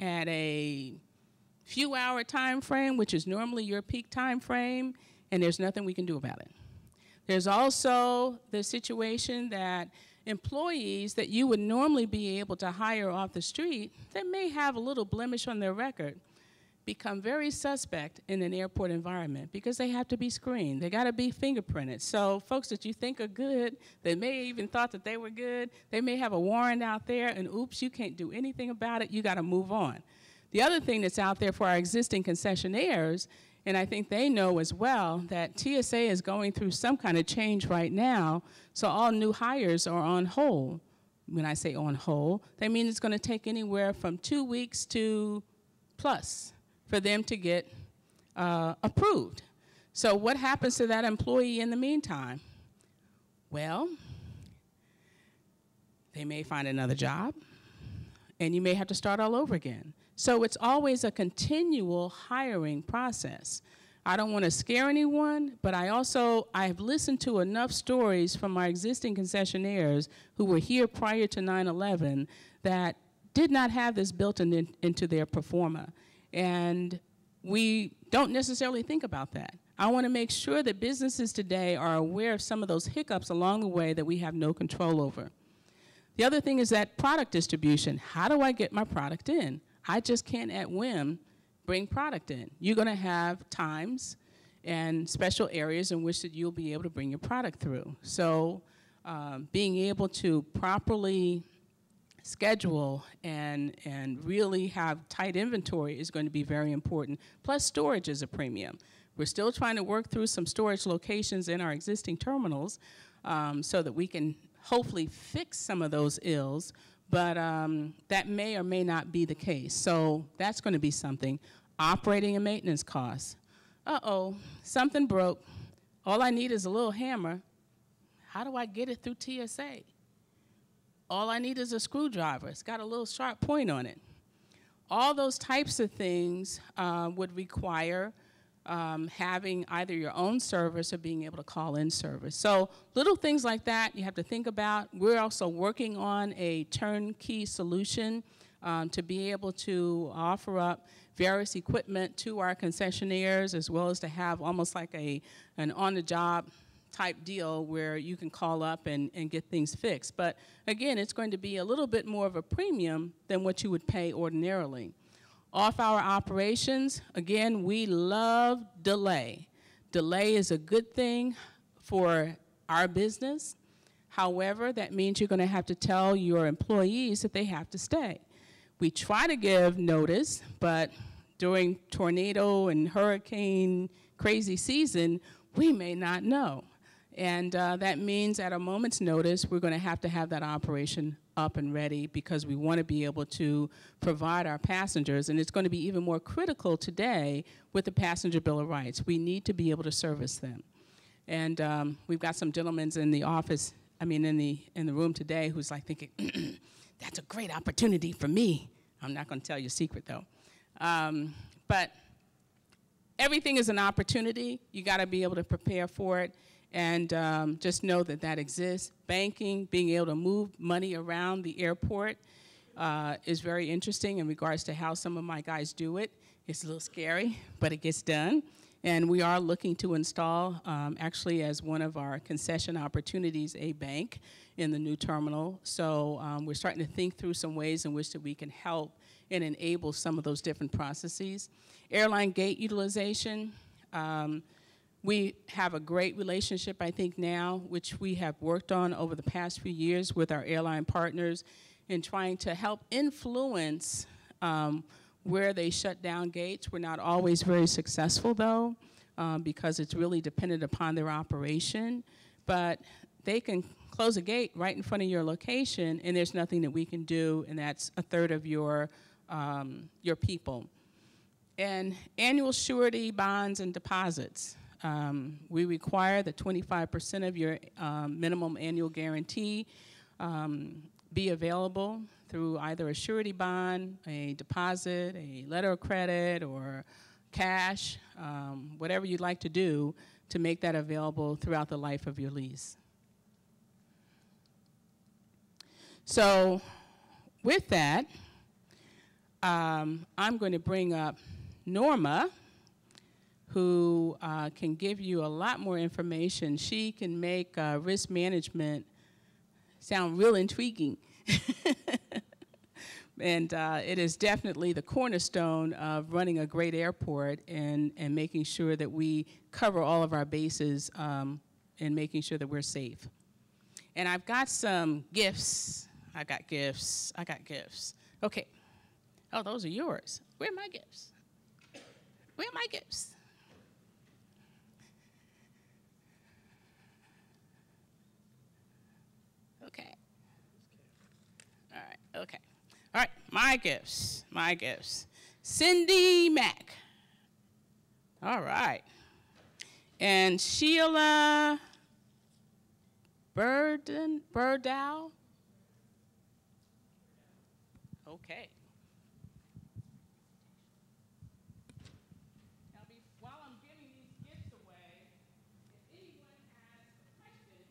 at a few-hour time frame, which is normally your peak time frame, and there's nothing we can do about it. There's also the situation that employees that you would normally be able to hire off the street that may have a little blemish on their record become very suspect in an airport environment because they have to be screened. They got to be fingerprinted. So folks that you think are good, they may even thought that they were good, they may have a warrant out there, and oops, you can't do anything about it. You got to move on. The other thing that's out there for our existing concessionaires, and I think they know as well, that TSA is going through some kind of change right now, so all new hires are on hold. When I say on hold, that means it's going to take anywhere from 2 weeks to plus for them to get approved. So what happens to that employee in the meantime? Well, they may find another job, and you may have to start all over again. So it's always a continual hiring process. I don't want to scare anyone, but I've listened to enough stories from our existing concessionaires who were here prior to 9/11 that did not have this built into their pro forma. And we don't necessarily think about that. I want to make sure that businesses today are aware of some of those hiccups along the way that we have no control over. The other thing is that product distribution. How do I get my product in? I just can't at whim bring product in. You're going to have times and special areas in which that you'll be able to bring your product through. So being able to properly schedule and really have tight inventory is going to be very important. Plus storage is a premium. We're still trying to work through some storage locations in our existing terminals so that we can hopefully fix some of those ills, but that may or may not be the case. So that's going to be something. Operating and maintenance costs. Uh-oh, something broke. All I need is a little hammer. How do I get it through TSA? All I need is a screwdriver. It's got a little sharp point on it. All those types of things would require having either your own service or being able to call in service. So little things like that you have to think about. We're also working on a turnkey solution to be able to offer up various equipment to our concessionaires, as well as to have almost like an on-the-job type deal where you can call up and get things fixed. But again, it's going to be a little bit more of a premium than what you would pay ordinarily. Off-hour operations, again, we love delay. Delay is a good thing for our business. However, that means you're going to have to tell your employees that they have to stay. We try to give notice, but during tornado and hurricane crazy season, we may not know. And that means at a moment's notice, we're going to have that operation up and ready because we want to be able to provide our passengers, and it's going to be even more critical today with the passenger bill of rights. We need to be able to service them. And we've got some gentlemen in the office, in the room today who's like thinking, that's a great opportunity for me. I'm not going to tell you a secret though. But everything is an opportunity. You got to be able to prepare for it. And just know that that exists. Banking, being able to move money around the airport is very interesting in regards to how some of my guys do it. It's a little scary, but it gets done. And we are looking to install, actually as one of our concession opportunities, a bank in the new terminal. So we're starting to think through some ways in which that we can help and enable some of those different processes. Airline gate utilization. We have a great relationship, I think, now, which we have worked on over the past few years with our airline partners in trying to help influence where they shut down gates. We're not always very successful, though, because it's really dependent upon their operation. But they can close a gate right in front of your location, and there's nothing that we can do, and that's a third of your people. And annual surety bonds and deposits. We require that 25% of your minimum annual guarantee be available through either a surety bond, a deposit, a letter of credit, or cash, whatever you'd like to do to make that available throughout the life of your lease. So with that, I'm going to bring up Norma, who can give you a lot more information. She can make risk management sound real intriguing. And it is definitely the cornerstone of running a great airport and making sure that we cover all of our bases and making sure that we're safe. And I've got some gifts. I got gifts. Okay. Oh, those are yours. Where are my gifts? Where are my gifts? Okay. All right, okay. All right, my gifts. Cindy Mack. All right. And Sheila Burdow. Okay. Now, while I'm giving these gifts away, if anyone has a question,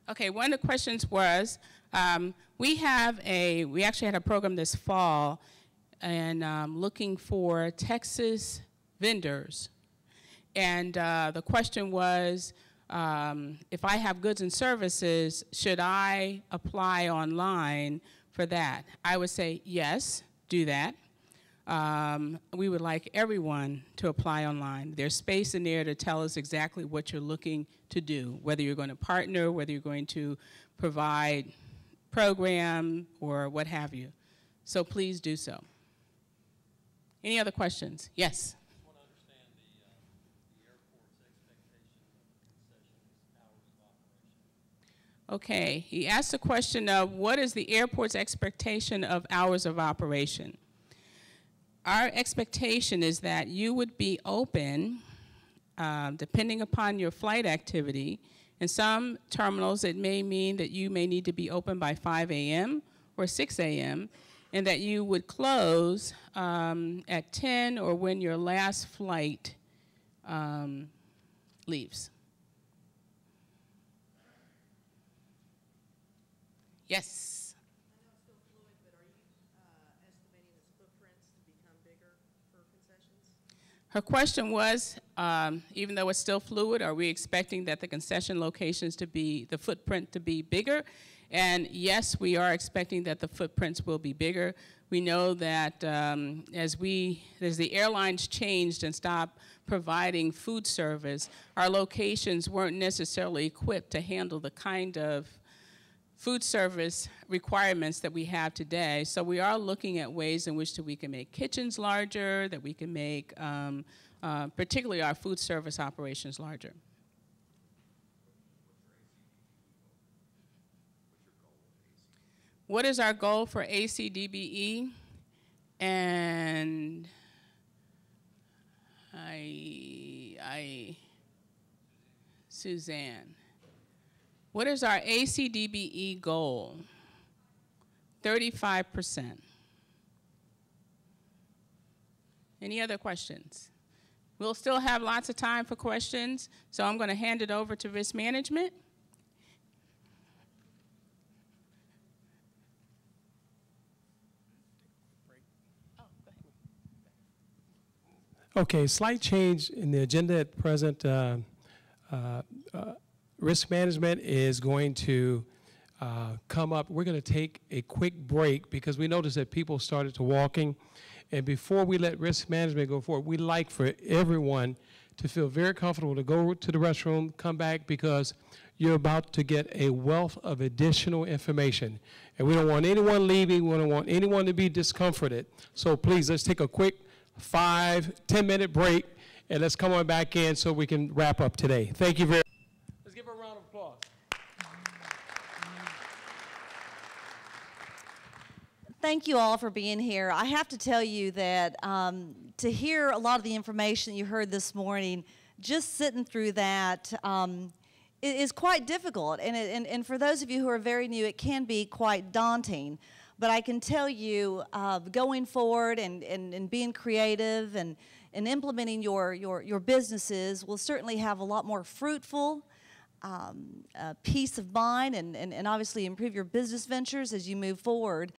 okay, one of the questions was, we actually had a program this fall and looking for Texas vendors. And the question was, if I have goods and services, should I apply online for that? I would say yes, do that. We would like everyone to apply online. There's space in there to tell us exactly what you're looking to do, whether you're going to partner, whether you're going to provide program, or what have you. So please do so. Any other questions? Yes? I just want to understand the airport's expectation of concessions, hours of operation. Okay, he asked the question of what is the airport's expectation of hours of operation? Our expectation is that you would be open, depending upon your flight activity. In some terminals, it may mean that you may need to be open by 5 a.m. or 6 a.m., and that you would close at 10 or when your last flight leaves. Yes? Her question was, even though it's still fluid, are we expecting that the concession locations the footprint to be bigger? And yes, we are expecting that the footprints will be bigger. We know that as the airlines changed and stopped providing food service, our locations weren't necessarily equipped to handle the kind of food service requirements that we have today. So we are looking at ways in which we can make kitchens larger, that we can make particularly our food service operations larger. What is our goal for ACDBE? And Suzanne. What is our ACDBE goal? 35%. Any other questions? We'll still have lots of time for questions, so I'm going to hand it over to risk management. Okay, slight change in the agenda at present. Risk management is going to come up. We're going to take a quick break because we noticed that people started to walking. And before we let risk management go forward, we'd like for everyone to feel very comfortable to go to the restroom, come back, because you're about to get a wealth of additional information. And we don't want anyone leaving. We don't want anyone to be discomforted. So please, let's take a quick 5-10 minute break, and let's come on back in so we can wrap up today. Thank you very much. Let's give her a round of applause. Thank you all for being here. I have to tell you that to hear a lot of the information you heard this morning, just sitting through that is quite difficult. And for those of you who are very new, it can be quite daunting. But I can tell you, going forward and being creative and implementing your businesses will certainly have a lot more fruitful peace of mind and obviously improve your business ventures as you move forward.